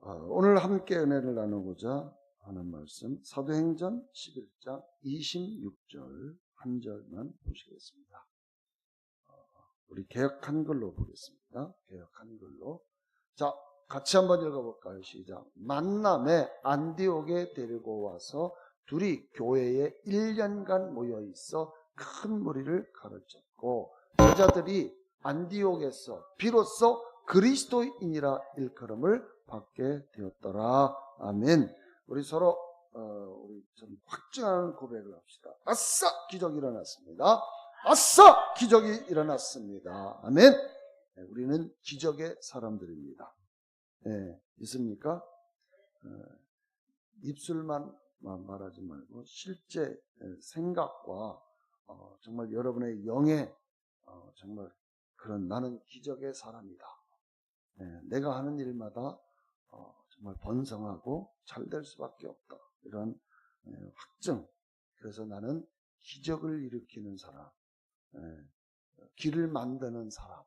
오늘 함께 은혜를 나누고자 하는 말씀 사도행전 11장 26절 한 절만 보시겠습니다. 우리 개역 한글로 보겠습니다. 개역 한글로. 자, 같이 한번 읽어볼까요? 시작. 만남에 안디옥에 데리고 와서 둘이 교회에 1년간 모여 있어 큰 무리를 가르쳤고 여자들이 안디옥에서 비로소 그리스도인이라 일컬음을 받게 되었더라. 아멘. 우리 서로 우리 좀 확증하는 고백을 합시다. 아싸, 기적이 일어났습니다. 아싸, 기적이 일어났습니다. 아멘. 네, 우리는 기적의 사람들입니다. 네, 있습니까? 입술만 말하지 말고 실제 생각과 정말 여러분의 영에 정말 그런 나는 기적의 사람이다. 네, 내가 하는 일마다 정말 번성하고 잘 될 수밖에 없다. 이런 확증. 그래서 나는 기적을 일으키는 사람, 길을 만드는 사람.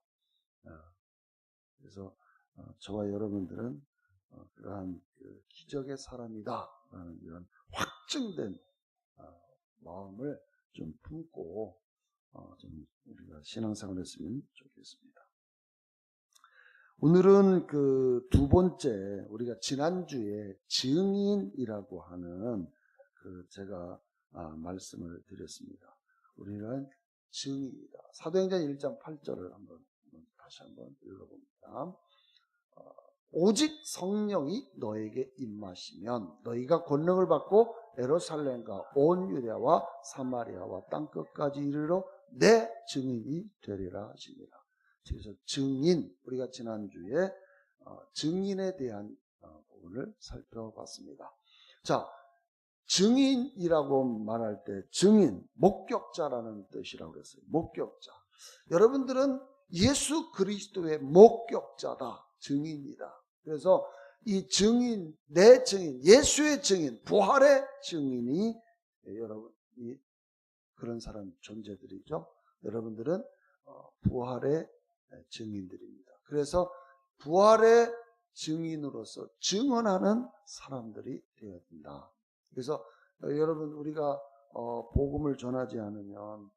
그래서 저와 여러분들은 그러한 기적의 사람이다 라는 이런 확증된 마음을 좀 품고 좀 우리가 신앙생활을 했으면 좋겠습니다. 오늘은 그 두 번째, 우리가 지난주에 증인이라고 하는 제가 말씀을 드렸습니다. 우리는 증인이다. 사도행전 1장 8절을 다시 한번 읽어봅니다. 오직 성령이 너에게 임하시면 너희가 권능을 받고 예루살렘과 온 유대와 사마리아와 땅끝까지 이르러 내 증인이 되리라 하십니다. 그래서 증인, 우리가 지난주에 증인에 대한 부분을 살펴봤습니다. 자, 증인이라고 말할 때 증인, 목격자라는 뜻이라고 그랬어요. 목격자. 여러분들은 예수 그리스도의 목격자다. 증인이다. 그래서 이 증인, 내 증인, 예수의 증인, 부활의 증인이 여러분 그런 사람 존재들이죠. 여러분들은 부활의 증인들입니다. 그래서 부활의 증인으로서 증언하는 사람들이 되어야 된다. 그래서 여러분 우리가 복음을 전하지 않으면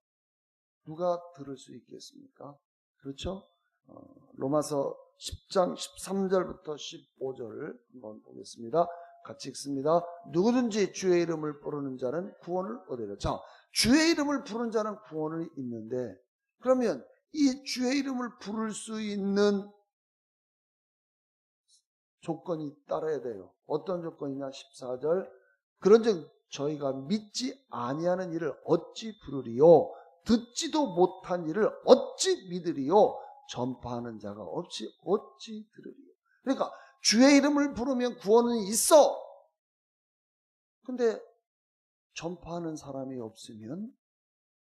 누가 들을 수 있겠습니까? 그렇죠? 로마서 10장 13절부터 15절을 한번 보겠습니다. 같이 읽습니다. 누구든지 주의 이름을 부르는 자는 구원을 얻으리라. 자, 주의 이름을 부르는 자는 구원을 얻는데 그러면 이 주의 이름을 부를 수 있는 조건이 따라야 돼요. 어떤 조건이냐? 14절. 그런즉 저희가 믿지 아니하는 일을 어찌 부르리요? 듣지도 못한 일을 어찌 믿으리요? 전파하는 자가 없이 어찌 들으리요? 그러니까 주의 이름을 부르면 구원은 있어. 근데 전파하는 사람이 없으면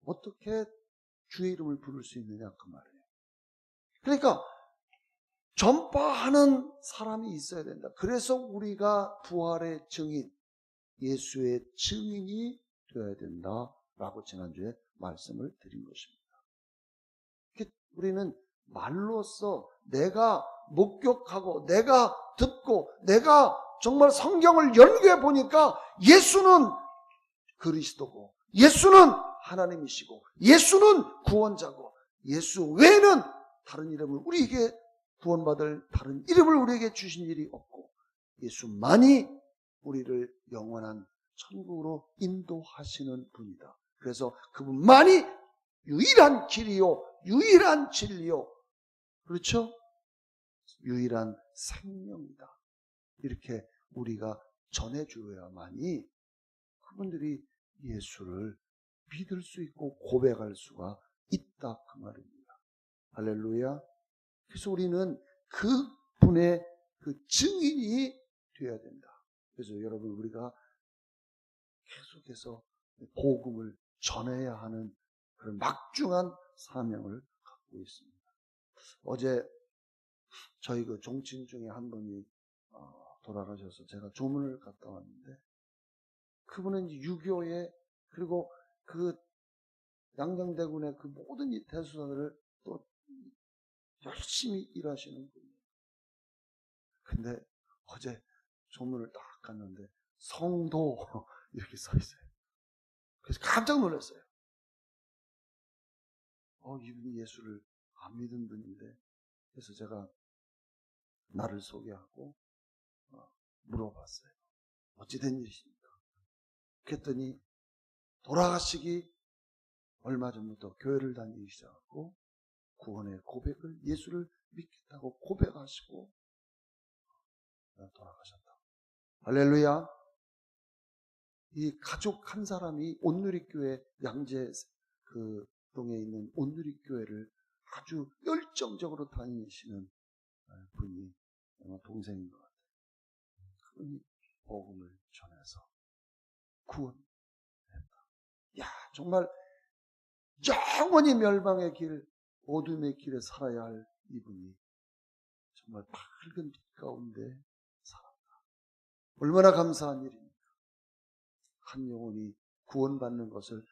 어떻게 주의 이름을 부를 수 있느냐 그 말이에요. 그러니까 전파하는 사람이 있어야 된다. 그래서 우리가 부활의 증인, 예수의 증인이 되어야 된다라고 지난주에 말씀을 드린 것입니다. 우리는 말로써 내가 목격하고 내가 듣고 내가 정말 성경을 연구해 보니까 예수는 그리스도고 예수는 하나님이시고 예수는 구원자고 예수 외에는 다른 이름을 우리에게 구원받을 다른 이름을 우리에게 주신 일이 없고 예수만이 우리를 영원한 천국으로 인도하시는 분이다. 그래서 그분만이 유일한 길이요 유일한 진리요 그렇죠? 유일한 생명이다. 이렇게 우리가 전해주어야만이 그분들이 예수를 믿을 수 있고 고백할 수가 있다 그 말입니다. 할렐루야. 그래서 우리는 그분의 그 증인이 되어야 된다. 그래서 여러분 우리가 계속해서 복음을 전해야 하는 그런 막중한 사명을 갖고 있습니다. 어제 저희 그 종친 중에 한 분이 돌아가셔서 제가 조문을 갔다 왔는데 그분은 유교에 그리고 그 양정대군의 그 모든 이 대수사들을 또 열심히 일하시는 분이에요. 근데 어제 조문을 딱 갔는데 성도 이렇게 써 있어요. 그래서 깜짝 놀랐어요. 이분이 예수를 안 믿은 분인데, 그래서 제가 나를 소개하고 물어봤어요. 어찌된 일이십니까? 그랬더니 돌아가시기 얼마 전부터 교회를 다니기 시작하고 구원의 고백을, 예수를 믿겠다고 고백하시고 돌아가셨다. 할렐루야. 이 가족 한 사람이 온누리교회 양재 그 동에 있는 온누리교회를 아주 열정적으로 다니시는 분이 동생인 것 같아요. 그분이 복음을 전해서 구원했다. 야, 정말 영원히 멸망의 길, 어둠의 길에 살아야 할 이분이 정말 밝은 빛 가운데 살았다. 얼마나 감사한 일입니까? 한 영혼이 구원받는 것을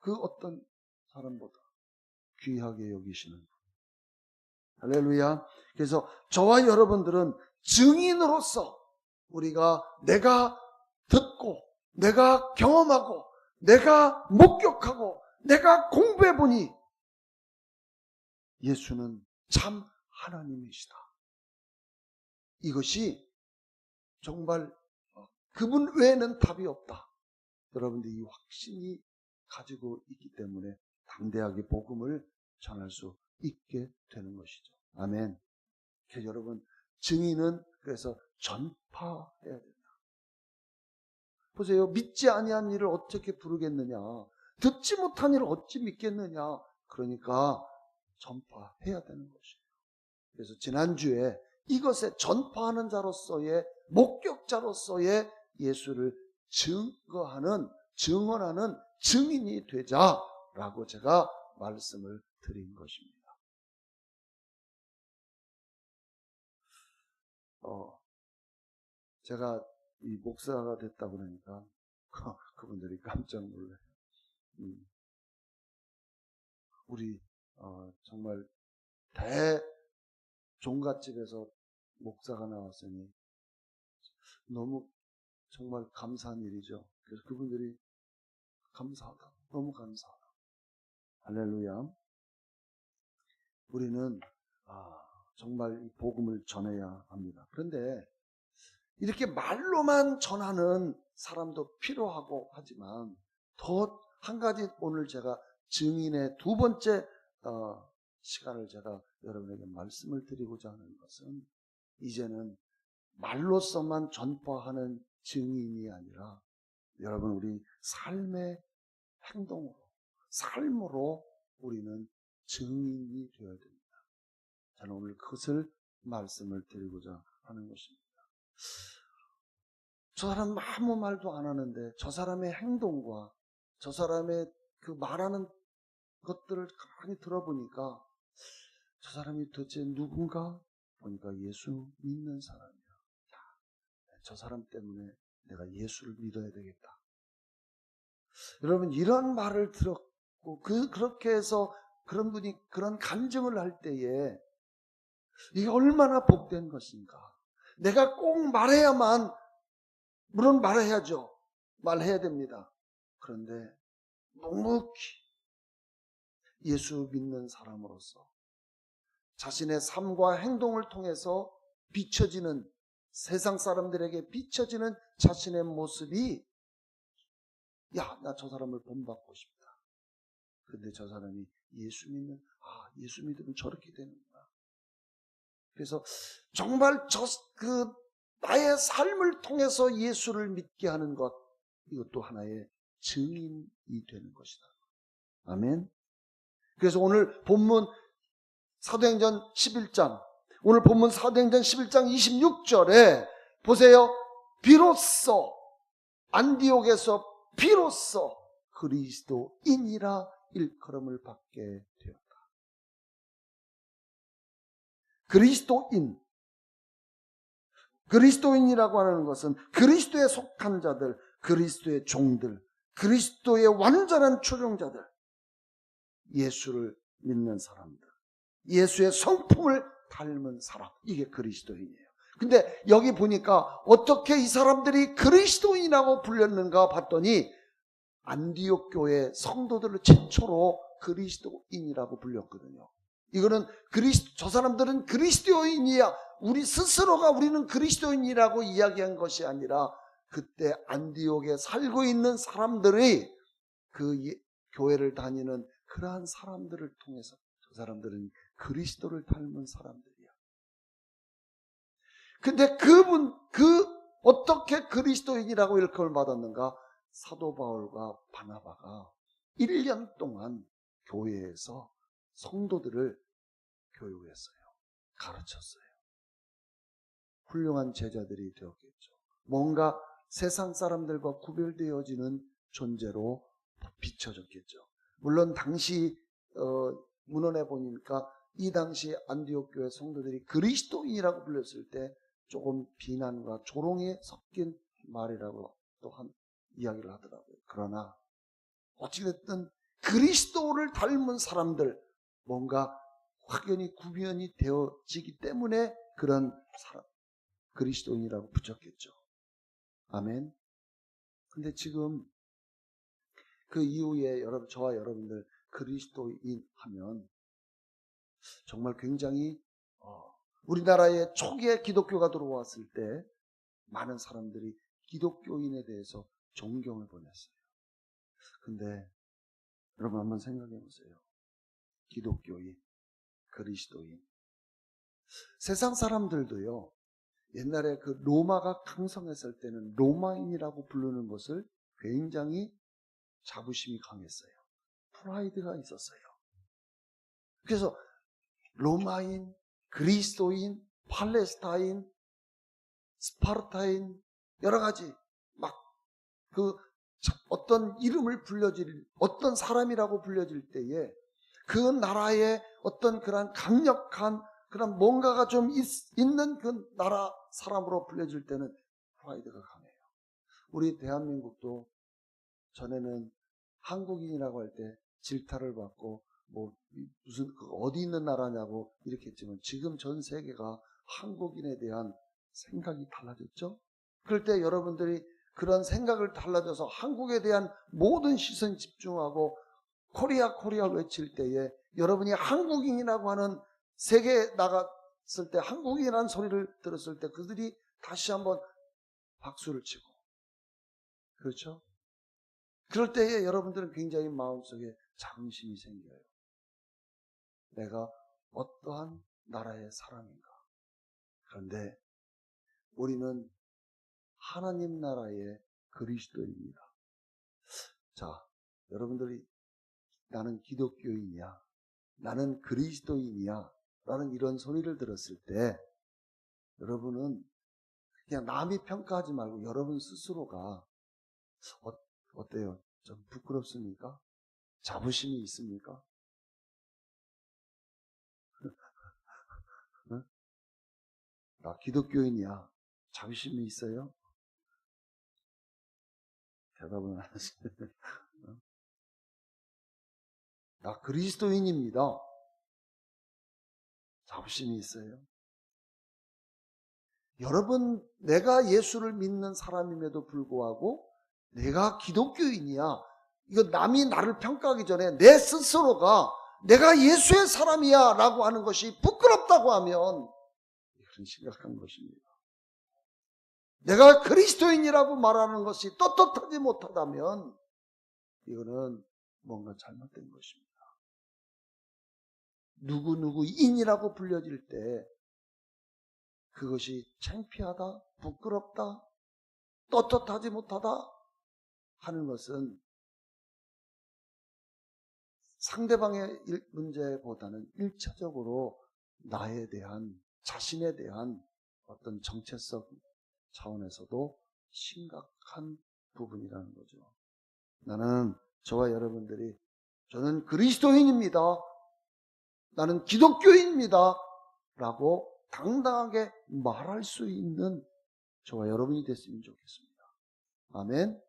그 어떤 사람보다 귀하게 여기시는 분. 할렐루야. 그래서 저와 여러분들은 증인으로서 내가 듣고, 내가 경험하고, 내가 목격하고, 내가 공부해보니 예수는 참 하나님이시다. 이것이 정말 그분 외에는 답이 없다. 여러분들이 이 확신이 가지고 있기 때문에 담대하게 복음을 전할 수 있게 되는 것이죠. 아멘. 그래서 여러분, 증인은 그래서 전파해야 된다. 보세요. 믿지 아니한 일을 어떻게 부르겠느냐. 듣지 못한 일을 어찌 믿겠느냐. 그러니까 전파해야 되는 것이에요. 그래서 지난주에 이것에 전파하는 자로서의, 목격자로서의 예수를 증언하는 증인이 되자라고 제가 말씀을 드린 것입니다. 제가 이 목사가 됐다고 그러니까 그분들이 깜짝 놀라요. 우리 정말 종갓집에서 목사가 나왔으니 너무 정말 감사한 일이죠. 그래서 그분들이 감사하다, 너무 감사하다. 할렐루야. 우리는 정말 이 복음을 전해야 합니다. 그런데 이렇게 말로만 전하는 사람도 필요하고 하지만 더 한 가지, 오늘 제가 증인의 두 번째 시간을 제가 여러분에게 말씀을 드리고자 하는 것은, 이제는 말로서만 전파하는 증인이 아니라 여러분, 우리 삶의 삶으로 우리는 증인이 되어야 됩니다. 저는 오늘 그것을 말씀을 드리고자 하는 것입니다. 저 사람 아무 말도 안 하는데 저 사람의 행동과 저 사람의 그 말하는 것들을 가만히 들어보니까 저 사람이 도대체 누군가 보니까 예수 믿는 사람이야. 저 사람 때문에 내가 예수를 믿어야 되겠다. 여러분, 이런 말을 들었고 그렇게 해서 그런 분이 그런 간증을 할 때에 이게 얼마나 복된 것인가. 내가 꼭 말해야만, 물론 말해야죠. 말해야 됩니다. 그런데 묵묵히 예수 믿는 사람으로서 자신의 삶과 행동을 통해서 비춰지는, 세상 사람들에게 비춰지는 자신의 모습이, 야, 나 저 사람을 본받고 싶다. 근데 저 사람이 예수 믿으면 저렇게 되는구나. 그래서 정말 나의 삶을 통해서 예수를 믿게 하는 것, 이것도 하나의 증인이 되는 것이다. 아멘. 그래서 오늘 본문 사도행전 11장, 오늘 본문 사도행전 11장 26절에 보세요. 비로소 안디옥에서 비로소 그리스도인이라 일컬음을 받게 되었다. 그리스도인이라고 하는 것은 그리스도에 속한 자들, 그리스도의 종들, 그리스도의 완전한 초종자들, 예수를 믿는 사람들, 예수의 성품을 닮은 사람, 이게 그리스도인이에요. 근데 여기 보니까 어떻게 이 사람들이 그리스도인이라고 불렸는가 봤더니 안디옥 교회 성도들을 최초로 그리스도인이라고 불렸거든요. 이거는 저 사람들은 그리스도인이야, 우리 스스로가 우리는 그리스도인이라고 이야기한 것이 아니라 그때 안디옥에 살고 있는 사람들이 그 교회를 다니는 그러한 사람들을 통해서 저 사람들은 그리스도를 닮은 사람들이야. 근데 어떻게 그리스도인이라고 일컬을 받았는가? 사도 바울과 바나바가 1년 동안 교회에서 성도들을 교육했어요. 가르쳤어요. 훌륭한 제자들이 되었겠죠. 뭔가 세상 사람들과 구별되어지는 존재로 비춰졌겠죠. 물론 당시 문헌에 보니까 이 당시 안디옥 교회 성도들이 그리스도인이라고 불렸을 때 조금 비난과 조롱이 섞인 말이라고 또한 이야기를 하더라고요. 그러나 어찌됐든 그리스도를 닮은 사람들, 뭔가 확연히 구별이 되어지기 때문에 그런 사람, 그리스도인이라고 붙였겠죠. 아멘. 근데 지금 그 이후에 저와 여러분들 그리스도인 하면 정말 굉장히 우리나라에 초기에 기독교가 들어왔을 때 많은 사람들이 기독교인에 대해서 존경을 보냈어요. 근데 여러분 한번 생각해 보세요. 기독교인, 그리스도인. 세상 사람들도요, 옛날에 그 로마가 강성했을 때는 로마인이라고 부르는 것을 굉장히 자부심이 강했어요. 프라이드가 있었어요. 그래서 로마인, 그리스도인, 팔레스타인, 스파르타인, 여러 가지 막 어떤 이름을 어떤 사람이라고 불려질 때에 그 나라의 어떤 그런 강력한 그런 뭔가가 좀 있는 그 나라 사람으로 불려질 때는 프라이드가 강해요. 우리 대한민국도 전에는 한국인이라고 할 때 질타를 받고 무슨 어디 있는 나라냐고 이렇게 했지만 지금 전 세계가 한국인에 대한 생각이 달라졌죠. 그럴 때 여러분들이 그런 생각을 달라져서 한국에 대한 모든 시선 집중하고 코리아 외칠 때에 여러분이 한국인이라고 하는 세계에 나갔을 때 한국인이라는 소리를 들었을 때 그들이 다시 한번 박수를 치고, 그렇죠? 그럴 때에 여러분들은 굉장히 마음속에 자긍심이 생겨요. 내가 어떠한 나라의 사람인가. 그런데 우리는 하나님 나라의 그리스도입니다. 자, 여러분들이 나는 기독교인이야, 나는 그리스도인이야 라는 이런 소리를 들었을 때 여러분은 그냥 남이 평가하지 말고 여러분 스스로가 어때요? 좀 부끄럽습니까? 자부심이 있습니까? 응? 나 기독교인이야. 자부심이 있어요? 대답은 안 하시네. 나 그리스도인입니다. 자부심이 있어요? 여러분, 내가 예수를 믿는 사람임에도 불구하고 내가 기독교인이야. 이거 남이 나를 평가하기 전에 내 스스로가 내가 예수의 사람이야 라고 하는 것이 부끄럽다고 하면 이것은 심각한 것입니다. 내가 그리스도인이라고 말하는 것이 떳떳하지 못하다면 이거는 뭔가 잘못된 것입니다. 누구누구인이라고 불려질 때 그것이 창피하다, 부끄럽다, 떳떳하지 못하다 하는 것은 상대방의 문제보다는 1차적으로 나에 대한, 자신에 대한 어떤 정체성 차원에서도 심각한 부분이라는 거죠. 저는 그리스도인입니다. 나는 기독교인입니다. 라고 당당하게 말할 수 있는 저와 여러분이 됐으면 좋겠습니다. 아멘.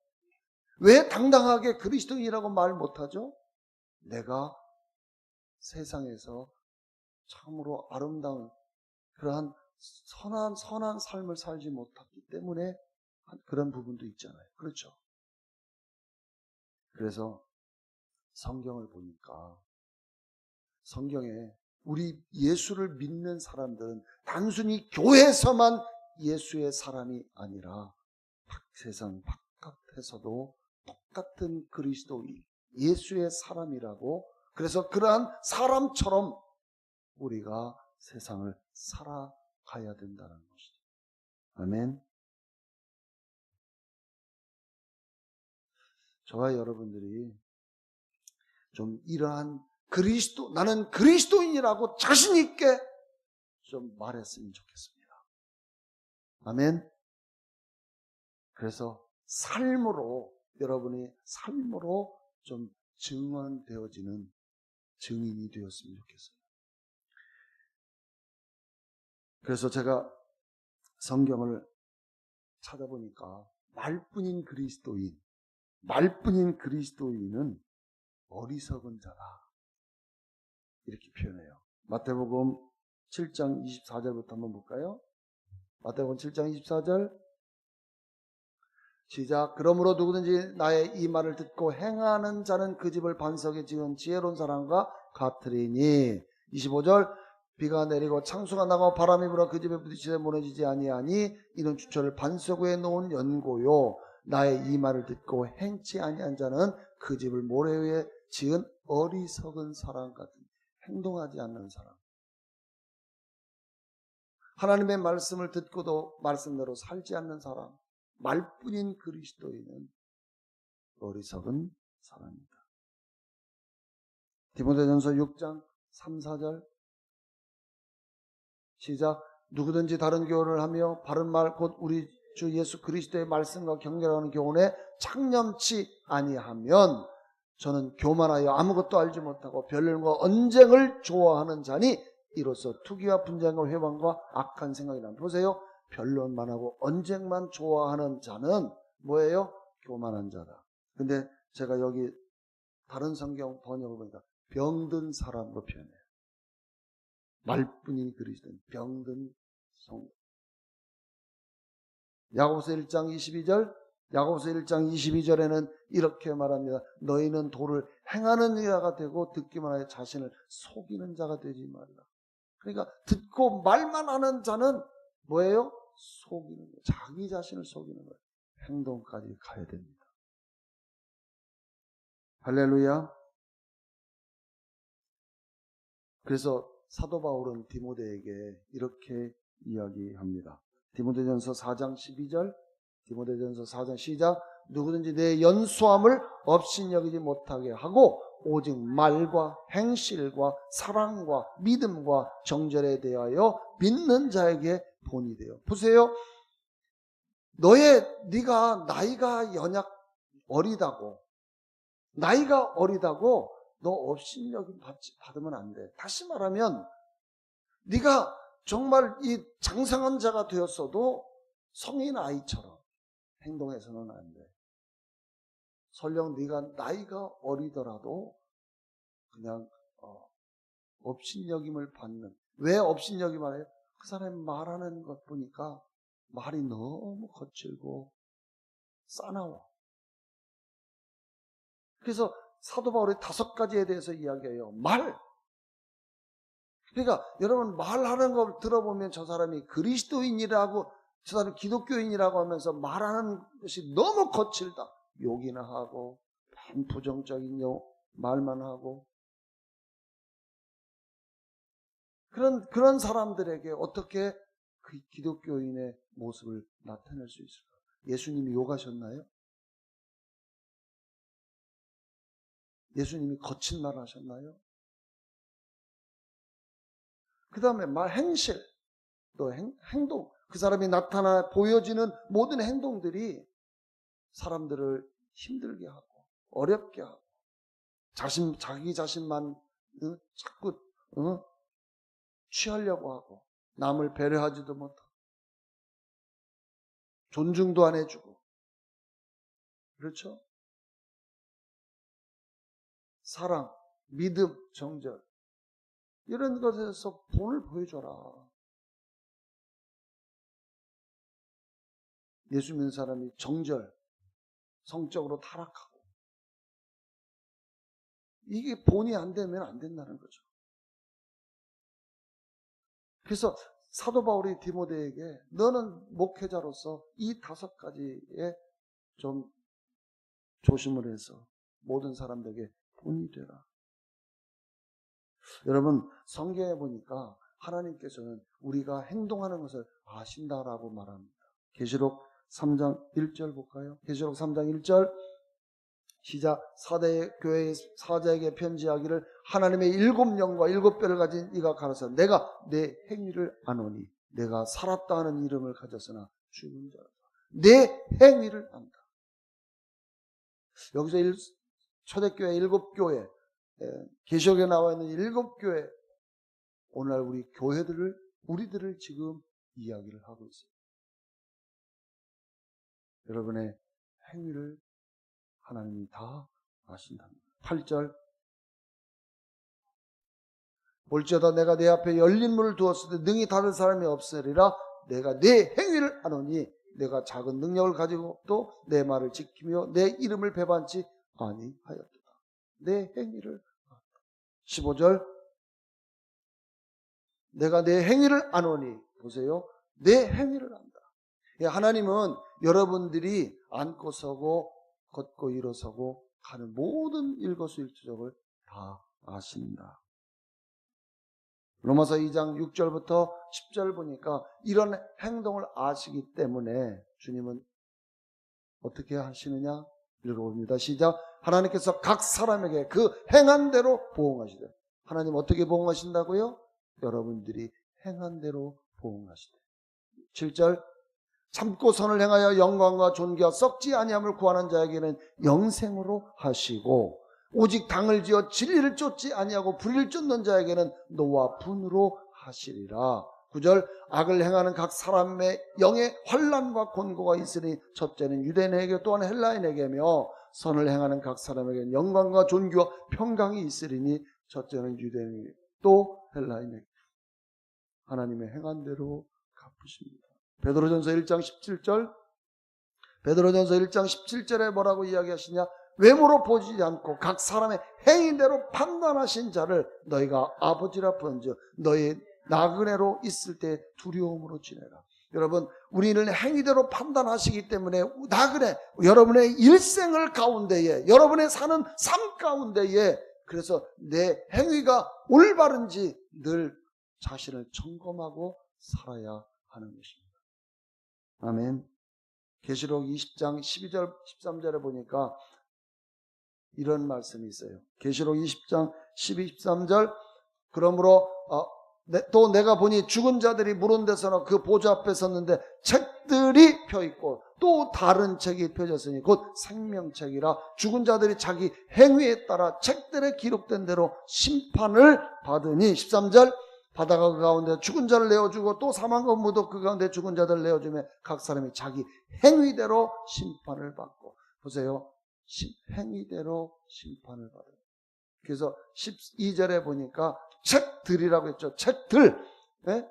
왜 당당하게 그리스도인이라고 말 못하죠? 내가 세상에서 참으로 아름다운 그러한 선한 삶을 살지 못했기 때문에 그런 부분도 있잖아요. 그렇죠? 그래서 성경을 보니까 성경에 우리 예수를 믿는 사람들은 단순히 교회에서만 예수의 사람이 아니라 세상 바깥에서도 똑같은 그리스도인, 예수의 사람이라고, 그래서 그러한 사람처럼 우리가 세상을 살아가야 된다는 것이죠. 아멘. 저와 여러분들이 좀 이러한 나는 그리스도인이라고 자신 있게 좀 말했으면 좋겠습니다. 아멘. 그래서 여러분이 삶으로 좀 증언되어지는 증인이 되었으면 좋겠어요. 그래서 제가 성경을 찾아보니까 말뿐인 그리스도인은 어리석은 자다, 이렇게 표현해요. 마태복음 7장 24절부터 한번 볼까요? 마태복음 7장 24절 시작. 그러므로 누구든지 나의 이 말을 듣고 행하는 자는 그 집을 반석에 지은 지혜로운 사람과 같으리니. 25절 비가 내리고 창수가 나고 바람이 불어 그 집에 부딪히되 무너지지 아니하니 이는 주철을 반석 위에 놓은 연고요. 나의 이 말을 듣고 행치 아니한 자는 그 집을 모래 위에 지은 어리석은 사람 같은, 행동하지 않는 사람. 하나님의 말씀을 듣고도 말씀대로 살지 않는 사람, 말뿐인 그리스도인은 어리석은 사람입니다. 디모데전서 6장 3, 4절 시작. 누구든지 다른 교훈을 하며 바른 말 곧 우리 주 예수 그리스도의 말씀과 경계하는 교훈에 창념치 아니하면 저는 교만하여 아무것도 알지 못하고 변론과 언쟁을 좋아하는 자니 이로써 투기와 분쟁과 회방과 악한 생각이라. 보세요. 변론만 하고 언쟁만 좋아하는 자는 뭐예요? 교만한 자다. 근데 제가 여기 다른 성경 번역을 보니까 병든 사람으로 표현해요. 말뿐인 그리스도인, 병든 성. 야고보서 1장 22절에는 이렇게 말합니다. 너희는 도를 행하는 자가 되고 듣기만 하여 자신을 속이는 자가 되지 말라. 그러니까 듣고 말만 하는 자는 뭐예요? 속이는 거예요. 자기 자신을 속이는 거예요. 행동까지 가야 됩니다. 할렐루야. 그래서 사도 바울은 디모데에게 이렇게 이야기합니다. 디모데전서 4장 12절, 디모데전서 4장 시작. 누구든지 내 연소함을 업신여기지 못하게 하고 오직 말과 행실과 사랑과 믿음과 정절에 대하여 믿는 자에게 본이 되어. 보세요. 네가 나이가 어리다고 너 업신여김 받으면 안 돼. 다시 말하면 네가 정말 이 장성한 자가 되었어도 성인 아이처럼 행동해서는 안 돼. 설령 네가 나이가 어리더라도 그냥 업신여김을 받는. 왜 업신여김을 해요? 그 사람이 말하는 것 보니까 말이 너무 거칠고 싸나워. 그래서 사도 바울이 5가지에 대해서 이야기해요. 그러니까 여러분 말하는 걸 들어보면 저 사람이 그리스도인이라고, 저 사람이 기독교인이라고 하면서 말하는 것이 너무 거칠다. 욕이나 하고 부정적인 말만 하고. 그런 사람들에게 어떻게 그 기독교인의 모습을 나타낼 수 있을까? 예수님이 욕하셨나요? 예수님이 거친 말 하셨나요? 그 다음에 행실, 또 행동, 그 사람이 보여지는 모든 행동들이 사람들을 힘들게 하고 어렵게 하고 자기 자신만 자꾸 취하려고 하고 남을 배려하지도 못하고 존중도 안 해주고, 그렇죠? 사랑, 믿음, 정절, 이런 것에서 본을 보여줘라. 예수 믿는 사람이 정절, 성적으로 타락하고 이게 본이 안 되면 안 된다는 거죠. 그래서 사도 바울이 디모데에게 너는 목회자로서 이 5가지에 좀 조심을 해서 모든 사람들에게 본이 되라. 여러분 성경에 보니까 하나님께서는 우리가 행동하는 것을 아신다라고 말합니다. 계시록 3장 1절 볼까요? 계시록 3장 1절 시작. 사대 교회의 사자에게 편지하기를 하나님의 7영과 7뼈를 가진 이가 가라사 내가 내 행위를 아노니 내가 살았다 하는 이름을 가졌으나 죽은 자라. 내 행위를 안다. 여기서 초대교회 7교회 계시록에 나와 있는 7교회 오늘날 우리들을 지금 이야기를 하고 있어요. 여러분의 행위를 하나님이 다 아신답니다. 8절 볼지어다 내가 내 앞에 열린 문을 두었을 때 능히 닫을 사람이 없으리라. 내가 내 행위를 아노니 내가 작은 능력을 가지고 또 내 말을 지키며 내 이름을 배반치 아니하였도다. 내 행위를 15절 내가 내 행위를 아노니 보세요. 내 행위를 안다. 하나님은 여러분들이 앉고 서고 걷고 일어서고 가는 모든 일거수일투족을 다 아신다. 로마서 2장 6절부터 10절 보니까 이런 행동을 아시기 때문에 주님은 어떻게 하시느냐 읽어봅니다. 시작. 하나님께서 각 사람에게 그 행한 대로 보응하시되. 하나님 어떻게 보응하신다고요? 여러분들이 행한 대로 보응하시되. 7절 참고 선을 행하여 영광과 존귀와 썩지 아니함을 구하는 자에게는 영생으로 하시고 오직 당을 지어 진리를 쫓지 아니하고 불의를 쫓는 자에게는 노와 분으로 하시리라. 9절 악을 행하는 각 사람의 영에 환난과 곤고가 있으니 첫째는 유대인에게 또한 헬라인에게며 선을 행하는 각 사람에게는 영광과 존귀와 평강이 있으리니 첫째는 유대인에게 또 헬라인에게 하나님의 행한 대로 갚으십니다. 베드로전서 1장 17절 베드로전서 1장 17절에 뭐라고 이야기하시냐? 외모로 보지 않고 각 사람의 행위대로 판단하신 자를 너희가 아버지라 부른즉 너희 나그네로 있을 때 두려움으로 지내라. 여러분 우리는 행위대로 판단하시기 때문에 나그네 여러분의 일생을 가운데에 여러분의 사는 삶 가운데에 그래서 내 행위가 올바른지 늘 자신을 점검하고 살아야 하는 것입니다. 아멘. 계시록 20장 12절 13절에 보니까 이런 말씀이 있어요. 계시록 20장 12, 13절 그러므로 또 내가 보니 죽은 자들이 물은 데서나 그 보좌 앞에 섰는데 책들이 펴있고 또 다른 책이 펴졌으니 곧 생명책이라 죽은 자들이 자기 행위에 따라 책들에 기록된 대로 심판을 받으니 13절 바다가 그 가운데 죽은 자를 내어주고 또 사망과 무도 그 가운데 죽은 자들을 내어주며 각 사람이 자기 행위대로 심판을 받고 보세요. 행위대로 심판을 받아요. 그래서 12절에 보니까 책들이라고 했죠. 책들. 네?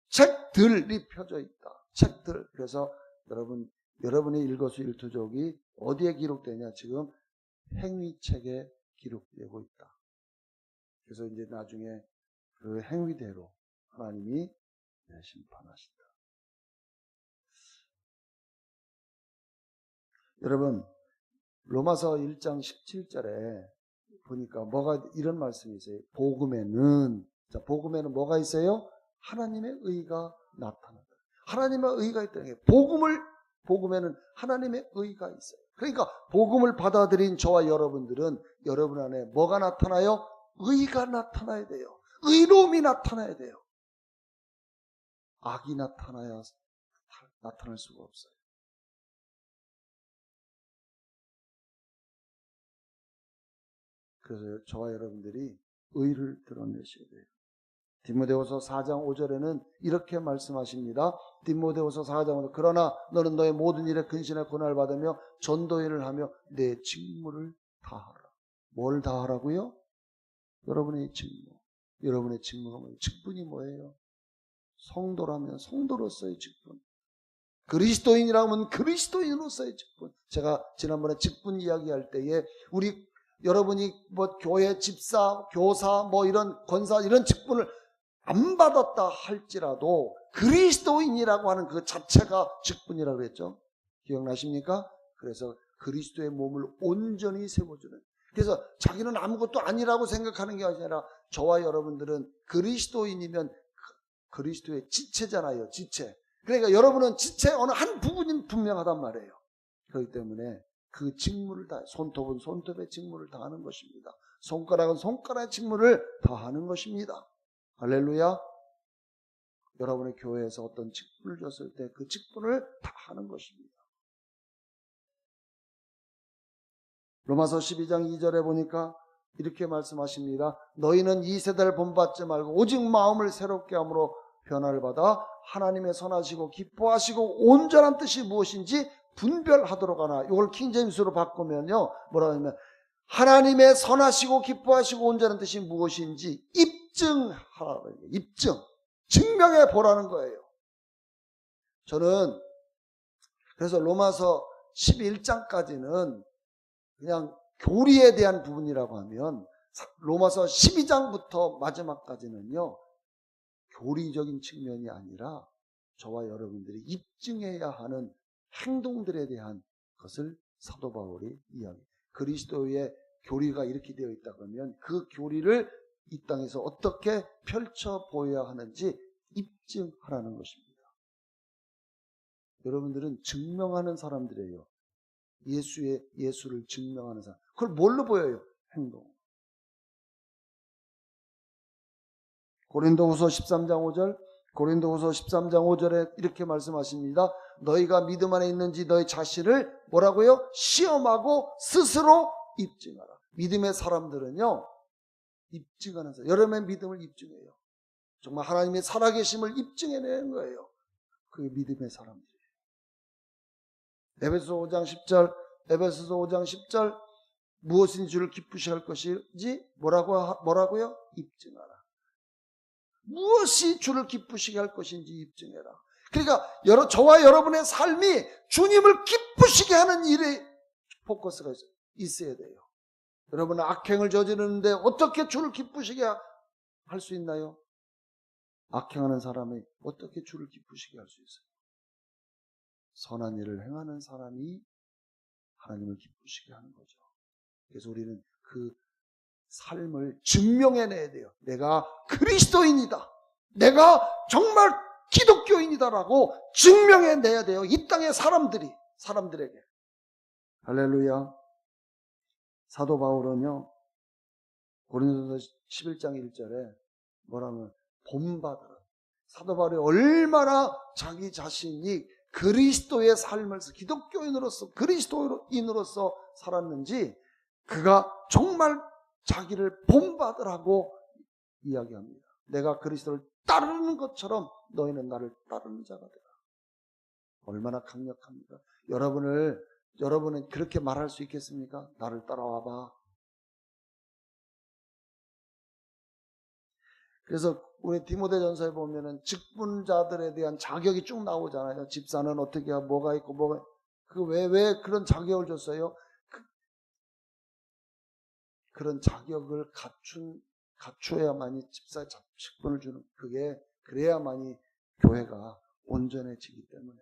책들이 펴져 있다. 책들. 그래서 여러분의 일거수일투족이 어디에 기록되냐? 지금 행위책에 기록되고 있다. 그래서 이제 나중에 그 행위대로 하나님이 심판하신다. 여러분 로마서 1장 17절에 보니까 뭐가 이런 말씀이 있어요. 복음에는 뭐가 있어요? 하나님의 의가 나타난다. 하나님의 의가 있다는 게 복음에는 하나님의 의가 있어요. 그러니까 복음을 받아들인 저와 여러분들은 여러분 안에 뭐가 나타나요? 의가 나타나야 돼요. 의로움이 나타나야 돼요. 악이 나타날 수가 없어요. 그래서 저와 여러분들이 의를 드러내셔야 돼요. 디모데후서 4장 5절에는 이렇게 말씀하십니다. 디모데후서 4장 5절 그러나 너는 너의 모든 일에 근신에 고난을 받으며 전도일을 하며 내 직무를 다하라. 뭘 다하라고요? 여러분의 직무. 여러분의 직무가 뭐예요? 직분이 뭐예요? 성도라면 성도로서의 직분. 그리스도인이라고 하면 그리스도인으로서의 직분. 제가 지난번에 직분 이야기할 때에 우리 여러분이 뭐 교회 집사, 교사, 뭐 이런 권사 이런 직분을 안 받았다 할지라도 그리스도인이라고 하는 그 자체가 직분이라고 그랬죠. 기억나십니까? 그래서 그리스도의 몸을 온전히 세워주는. 그래서 자기는 아무것도 아니라고 생각하는 게 아니라 저와 여러분들은 그리스도인이면 그리스도의 지체잖아요. 지체. 그러니까 여러분은 지체의 어느 한 부분이 분명하단 말이에요. 그렇기 때문에 그 직무를 다, 손톱은 손톱의 직무를 다하는 것입니다. 손가락은 손가락의 직무를 다하는 것입니다. 할렐루야. 여러분의 교회에서 어떤 직분을 줬을 때 그 직분을 다하는 것입니다. 로마서 12장 2절에 보니까 이렇게 말씀하십니다. 너희는 이 세대를 본받지 말고 오직 마음을 새롭게 함으로 변화를 받아 하나님의 선하시고 기뻐하시고 온전한 뜻이 무엇인지 분별하도록 하나. 이걸 킹제임스로 바꾸면요. 뭐라고 하냐면 하나님의 선하시고 기뻐하시고 온전한 뜻이 무엇인지 입증하라고 해요. 입증. 증명해 보라는 거예요. 저는 그래서 로마서 11장까지는 그냥 교리에 대한 부분이라고 하면 로마서 12장부터 마지막까지는요. 교리적인 측면이 아니라 저와 여러분들이 입증해야 하는 행동들에 대한 것을 사도 바울이 이야기해요. 그리스도의 교리가 이렇게 되어 있다 그러면 그 교리를 이 땅에서 어떻게 펼쳐 보여야 하는지 입증하라는 것입니다. 여러분들은 증명하는 사람들이에요. 예수를 증명하는 사람. 그걸 뭘로 보여요? 행동. 고린도후서 13장 5절, 고린도후서 13장 5절에 이렇게 말씀하십니다. 너희가 믿음 안에 있는지 너희 자신을 뭐라고요? 시험하고 스스로 입증하라. 믿음의 사람들은요, 입증하는 사람. 여러분의 믿음을 입증해요. 정말 하나님의 살아계심을 입증해내는 거예요. 그게 믿음의 사람들이에요. 에베소서 5장 10절, 무엇인지 주를 기쁘시게 할 것인지 뭐라고요? 입증하라. 무엇이 주를 기쁘시게 할 것인지 입증해라. 그러니까 저와 여러분의 삶이 주님을 기쁘시게 하는 일에 포커스가 있어야 돼요. 여러분은 악행을 저지르는데 어떻게 주를 기쁘시게 할 수 있나요? 악행하는 사람이 어떻게 주를 기쁘시게 할 수 있어요? 선한 일을 행하는 사람이 하나님을 기쁘시게 하는 거죠. 그래서 우리는 그 삶을 증명해내야 돼요. 내가 그리스도인이다. 내가 정말 기독교인이다라고 증명해내야 돼요. 이 땅의 사람들에게. 할렐루야. 사도 바울은요, 고린도서 11장 1절에 뭐라면 본받으라. 사도 바울이 얼마나 자기 자신이 그리스도의 삶을 기독교인으로서 그리스도인으로서 살았는지 그가 정말 자기를 본받으라고 이야기합니다. 내가 그리스도를 따르는 것처럼 너희는 나를 따르는 자가 되라. 얼마나 강력합니까? 여러분은 그렇게 말할 수 있겠습니까? 나를 따라와봐. 그래서 우리 디모데전서에 보면은 직분자들에 대한 자격이 쭉 나오잖아요. 집사는 어떻게 하고 뭐가 있고 왜 그런 자격을 줬어요? 그런 자격을 갖추어야만이 집사 직분을 주는, 그래야만이 교회가 온전해지기 때문에.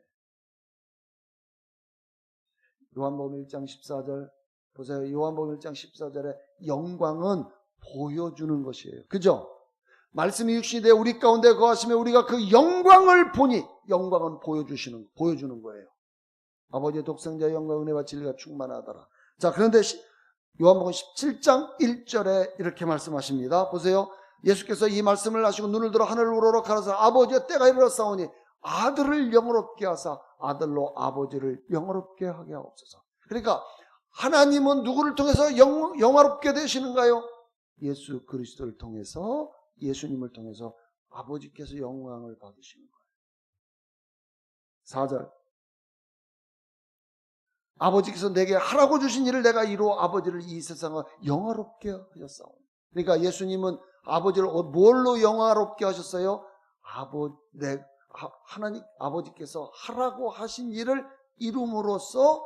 요한복음 1장 14절 보세요. 요한복음 1장 14절에 영광은 보여주는 것이에요. 그죠? 말씀이 육신이 되어 우리 가운데 거하시며 우리가 그 영광을 보니, 영광은 보여주는 거예요. 아버지의 독생자의 영광 은혜와 진리가 충만하더라. 자, 그런데 요한복음 17장 1절에 이렇게 말씀하십니다. 보세요. 예수께서 이 말씀을 하시고 눈을 들어 하늘을 우러러 가라사 아버지의 때가 이르렀사오니 아들을 영화롭게 하사 아들로 아버지를 영화롭게 하게 하옵소서. 그러니까 하나님은 누구를 통해서 영화롭게 되시는가요? 예수 그리스도를 통해서, 예수님을 통해서 아버지께서 영광을 받으시는 거예요. 4절. 아버지께서 내게 하라고 주신 일을 내가 이루어 아버지를 이 세상에 영화롭게 하셨사오니. 그러니까 예수님은 아버지를 뭘로 영화롭게 하셨어요? 하나님 아버지께서 하라고 하신 일을 이룸으로써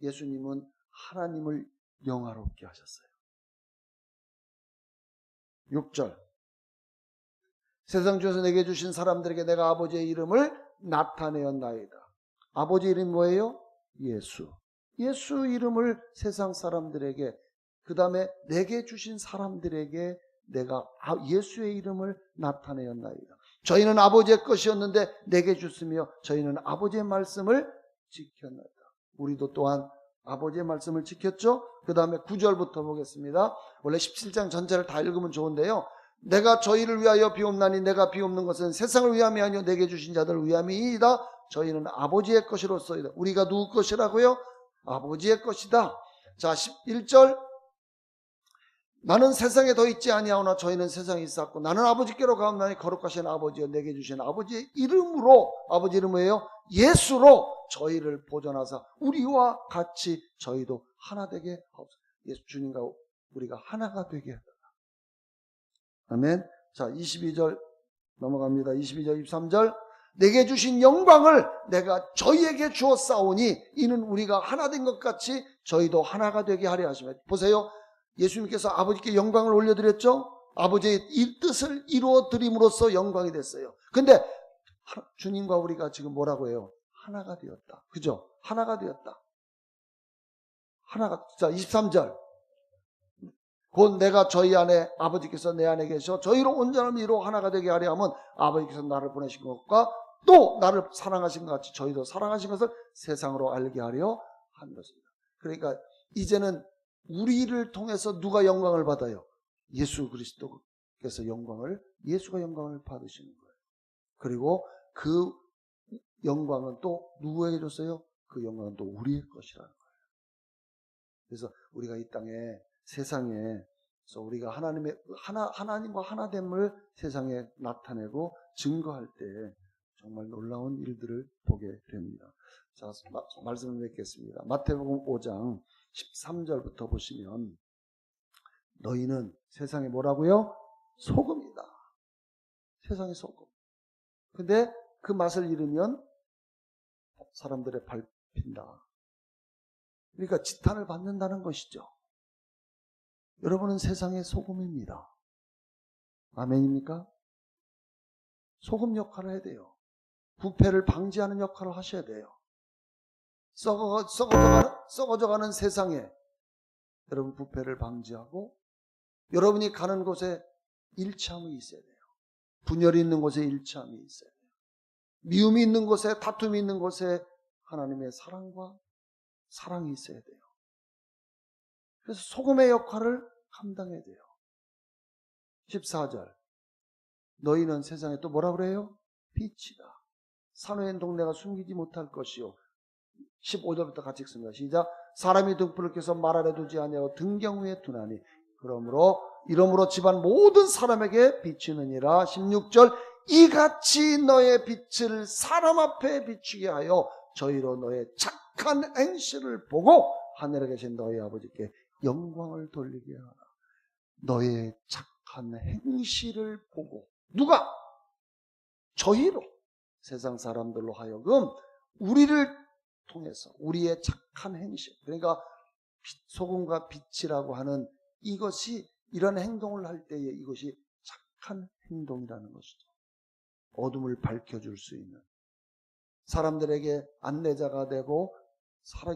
예수님은 하나님을 영화롭게 하셨어요. 6절 세상 중에서 내게 주신 사람들에게 내가 아버지의 이름을 나타내었나이다. 아버지 이름이 뭐예요? 예수. 예수 이름을 세상 사람들에게, 그 다음에 내게 주신 사람들에게 내가 예수의 이름을 나타내었나이다. 저희는 아버지의 것이었는데 내게 줬으며 저희는 아버지의 말씀을 지켰나이다. 우리도 또한 아버지의 말씀을 지켰죠. 그 다음에 9절부터 보겠습니다. 원래 17장 전체를 다 읽으면 좋은데요. 내가 저희를 위하여 비옵나니 내가 비옵는 것은 세상을 위함이 아니요 내게 주신 자들을 위함이이다. 저희는 아버지의 것이로소이다. 우리가 누구 것이라고요? 아버지의 것이다. 자, 11절 나는 세상에 더 있지 아니하오나 저희는 세상에 있었고 나는 아버지께로 가옵나니 거룩하신 아버지여 내게 주신 아버지의 이름으로, 아버지 이름 뭐예요? 예수로 저희를 보존하사 우리와 같이 저희도 하나 되게 하옵소서. 예수 주님과 우리가 하나가 되게 하라. 아멘. 자, 22절 넘어갑니다. 22절 23절 내게 주신 영광을 내가 저희에게 주었사오니 이는 우리가 하나 된 것 같이 저희도 하나가 되게 하려 하시며. 보세요. 예수님께서 아버지께 영광을 올려드렸죠. 아버지의 이 뜻을 이루어 드림으로써 영광이 됐어요. 근데 주님과 우리가 지금 뭐라고 해요? 하나가 되었다. 그죠? 하나가 되었다. 하나가. 자, 23절 곧 내가 저희 안에 아버지께서 내 안에 계셔 저희로 온전함을 이루어 하나가 되게 하려 하면 아버지께서 나를 보내신 것과 또 나를 사랑하신 것 같이 저희도 사랑하신 것을 세상으로 알게 하려 한 것입니다. 그러니까 이제는 우리를 통해서 누가 영광을 받아요? 예수 그리스도께서 예수가 영광을 받으시는 거예요. 그리고 그 영광은 또 누구에게 줬어요? 그 영광은 또 우리의 것이라는 거예요. 그래서 우리가 이 땅에 세상에서 우리가 하나님과 하나됨을 세상에 나타내고 증거할 때 정말 놀라운 일들을 보게 됩니다. 자, 말씀을 맺겠습니다. 마태복음 5장 13절부터 보시면 너희는 세상에 뭐라고요? 소금이다. 세상의 소금. 근데 그 맛을 잃으면 사람들의 밟힌다. 그러니까 지탄을 받는다는 것이죠. 여러분은 세상의 소금입니다. 아멘입니까? 소금 역할을 해야 돼요. 부패를 방지하는 역할을 하셔야 돼요. 썩어져가는 세상에 여러분 부패를 방지하고 여러분이 가는 곳에 일치함이 있어야 돼요. 분열이 있는 곳에 일치함이 있어야 돼요. 미움이 있는 곳에, 다툼이 있는 곳에 하나님의 사랑이 있어야 돼요. 그래서 소금의 역할을 감당해야 돼요. 14절 너희는 세상에 또 뭐라 그래요? 빛이다. 산후엔 동네가 숨기지 못할 것이요. 15절부터 같이 읽습니다. 시작. 사람이 등불을 켜서 말 아래 두지 아니하고 등경 위에 두나니 이러므로 집안 모든 사람에게 비치느니라. 16절 이같이 너의 빛을 사람 앞에 비추게 하여 저희로 너의 착한 행실을 보고 하늘에 계신 너희 아버지께 영광을 돌리게 하라. 너의 착한 행실을 보고 누가? 저희로 세상 사람들로 하여금 우리를 통해서 우리의 착한 행실, 그러니까 소금과 빛이라고 하는 이것이 이런 행동을 할 때에 이것이 착한 행동이라는 것이죠. 어둠을 밝혀줄 수 있는 사람들에게 안내자가 되고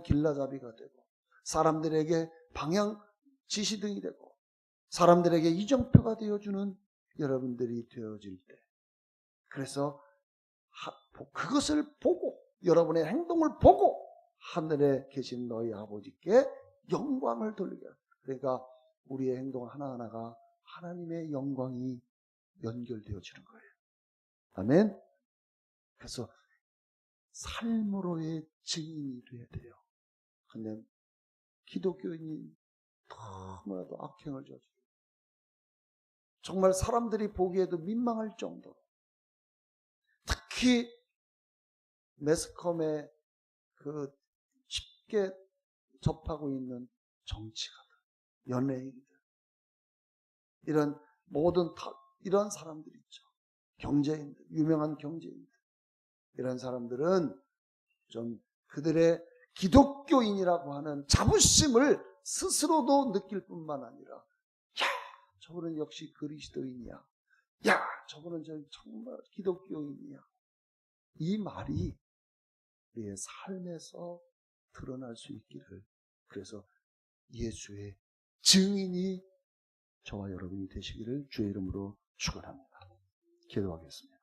길라잡이가 되고 사람들에게 방향 지시등이 되고 사람들에게 이정표가 되어주는 여러분들이 되어질 때, 그래서 그것을 보고 여러분의 행동을 보고 하늘에 계신 너희 아버지께 영광을 돌리게 합니다. 그러니까 우리의 행동 하나하나가 하나님의 영광이 연결되어지는 거예요. 아멘. 그래서 삶으로의 증인이 돼야 돼요. 근데 기독교인이 너무나도 악행을 저지르고 정말 사람들이 보기에도 민망할 정도로, 특히 매스컴에 쉽게 접하고 있는 정치가들, 연예인들, 이런 모든 이런 사람들 있죠. 경제인들, 유명한 경제인들, 이런 사람들은 좀 그들의 기독교인이라고 하는 자부심을 스스로도 느낄 뿐만 아니라, 야, 저분은 역시 그리스도인이야. 야, 저분은 정말 기독교인이야. 이 말이 우리의 삶에서 드러날 수 있기를, 그래서 예수의 증인이 저와 여러분이 되시기를 주의 이름으로 축원합니다. 기도하겠습니다.